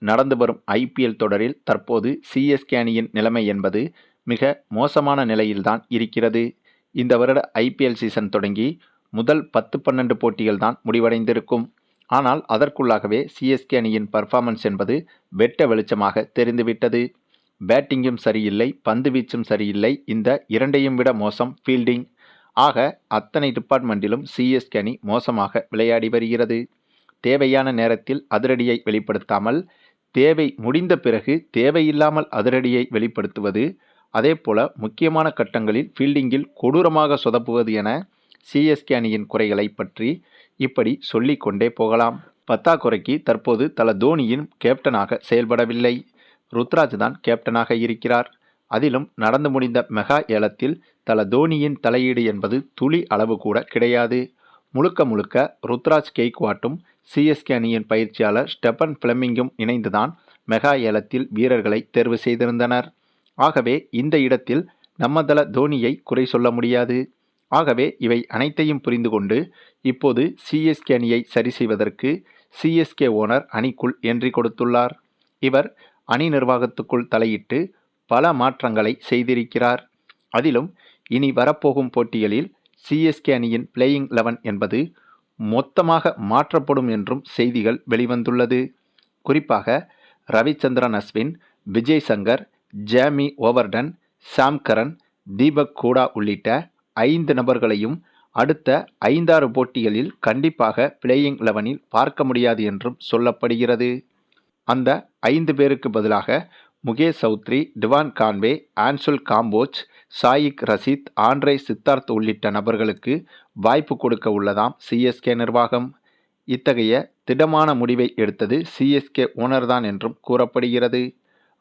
நடந்து வரும் ஐபிஎல் தொடரில் தற்போது சிஎஸ்கே அணியின் நிலைமை என்பது மிக மோசமான நிலையில்தான் இருக்கிறது. இந்த வருட ஐபிஎல் சீசன் தொடங்கி முதல் 10-12 போட்டிகள் தான் முடிவடைந்திருக்கும். ஆனால் அதற்குள்ளாகவே சிஎஸ்கே அணியின் பர்ஃபார்மன்ஸ் என்பது வெட்ட வெளிச்சமாக தெரிந்துவிட்டது. பேட்டிங்கும் சரியில்லை, பந்து வீச்சும் சரியில்லை, இந்த இரண்டையும் விட மோசம் ஃபீல்டிங். ஆக அத்தனை டிபார்ட்மெண்ட்டிலும் சிஎஸ்கே அணி மோசமாக விளையாடி வருகிறது. தேவையான நேரத்தில் அதிரடியை வெளிப்படுத்தாமல், தேவை முடிந்த பிறகு தேவையில்லாமல் அதிரடியை வெளிப்படுத்துவது, அதேபோல முக்கியமான கட்டங்களில் ஃபீல்டிங்கில் கொடூரமாக சொதப்புவது என சிஎஸ்கே அணியின் குறைகளை பற்றி இப்படி சொல்லிக்கொண்டே போகலாம். பத்தாக்குறைக்கு தற்போது தல தோனியின் கேப்டனாக செயல்படவில்லை. ருத்ராஜ் தான் கேப்டனாக இருக்கிறார். அதிலும் நடந்து முடிந்த மெகா ஏலத்தில் தல தோனியின் தலையீடு என்பது துளி அளவு கூட கிடையாது. முழுக்க முழுக்க ருத்ராஜ் கெய்க்வாட்டும் சிஎஸ்கே அணியின் பயிற்சியாளர் ஸ்டெபன் ஃபிளெமிங்கும் இணைந்துதான் மெகா ஏலத்தில் வீரர்களை தேர்வு செய்திருந்தனர். ஆகவே இந்த இடத்தில் நம்ம தல தோனியை குறை சொல்ல முடியாது. ஆகவே இவை அனைத்தையும் புரிந்து கொண்டு இப்போது சிஎஸ்கே அணியை சரி செய்வதற்கு சிஎஸ்கே ஓனர் அணிக்குள் என்ட்ரி கொடுத்துள்ளார். இவர் அணி நிர்வாகத்துக்குள் தலையிட்டு பல மாற்றங்களை செய்திருக்கிறார். அதிலும் இனி வரப்போகும் போட்டிகளில் சிஎஸ்கே அணியின் பிளேயிங் 11 என்பது மொத்தமாக மாற்றப்படும் என்றும் செய்திகள் வெளிவந்துள்ளது. குறிப்பாக ரவிச்சந்திரன் அஸ்வின், விஜய் சங்கர், ஜேமி ஓவர்டன், சாம் கரன், தீபக் ஹூடா உள்ளிட்ட 5 நபர்களையும் அடுத்த 5-6 போட்டிகளில் கண்டிப்பாக பிளேயிங் 11இல் பார்க்க முடியாது என்றும் சொல்லப்படுகிறது. அந்த 5 பேருக்கு பதிலாக முகேஷ் சௌத்ரி, டிவான் கான்வே, ஆன்சுல் காம்போஜ், சாயிக் ரஷீத், ஆண்ட்ரே சித்தார்த் உள்ளிட்ட நபர்களுக்கு வாய்ப்பு கொடுக்க உள்ளதாம் சிஎஸ்கே நிர்வாகம். இத்தகைய திடமான முடிவை எடுத்தது சிஎஸ்கே ஓனர்தான் என்றும் கூறப்படுகிறது.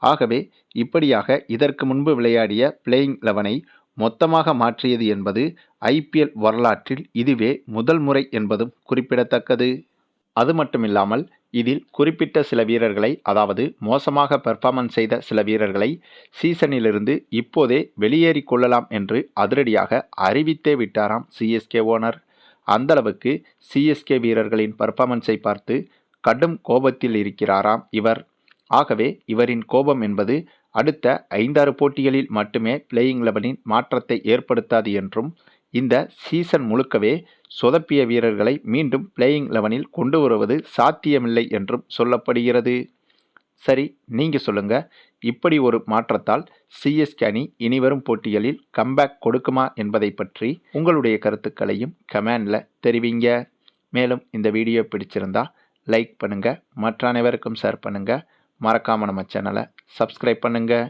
ஆகவே இப்படியாக இதற்கு முன்பு விளையாடிய பிளேயிங் 11ஐ மொத்தமாக மாற்றியது என்பது ஐபிஎல் வரலாற்றில் இதுவே முதல் முறை என்பதும் குறிப்பிடத்தக்கது. அது மட்டுமில்லாமல் இதில் குறிப்பிட்ட சில வீரர்களை, அதாவது மோசமாக பெர்ஃபார்மன்ஸ் செய்த சில வீரர்களை சீசனிலிருந்து இப்போதே வெளியேறி கொள்ளலாம் என்று அதிரடியாக அறிவித்தே விட்டாராம் சிஎஸ்கே ஓனர். அந்தளவுக்கு சிஎஸ்கே வீரர்களின் பெர்ஃபார்மன்ஸை பார்த்து கடும் கோபத்தில் இருக்கிறாராம் இவர். ஆகவே இவரின் கோபம் என்பது அடுத்த 5-6 போட்டிகளில் மட்டுமே பிளேயிங் 11இன் மாற்றத்தை ஏற்படுத்தாது என்றும், இந்த சீசன் முழுக்கவே சொதப்பிய வீரர்களை மீண்டும் பிளேயிங் 11இல் கொண்டு வருவது சாத்தியமில்லை என்றும் சொல்லப்படுகிறது. சரி, நீங்கள் சொல்லுங்க, இப்படி ஒரு மாற்றத்தால் சிஎஸ்கே அணி இனிவரும் போட்டிகளில் கம்பேக் கொடுக்குமா என்பதை பற்றி உங்களுடைய கருத்துக்களையும் கமெண்டில் தெரிவிங்க. மேலும் இந்த வீடியோ பிடிச்சிருந்தா லைக் பண்ணுங்கள், மற்ற அனைவருக்கும் ஷேர் பண்ணுங்கள், மறக்காமல் நம்ம சேனலை சப்ஸ்கிரைப் பண்ணுங்கள்.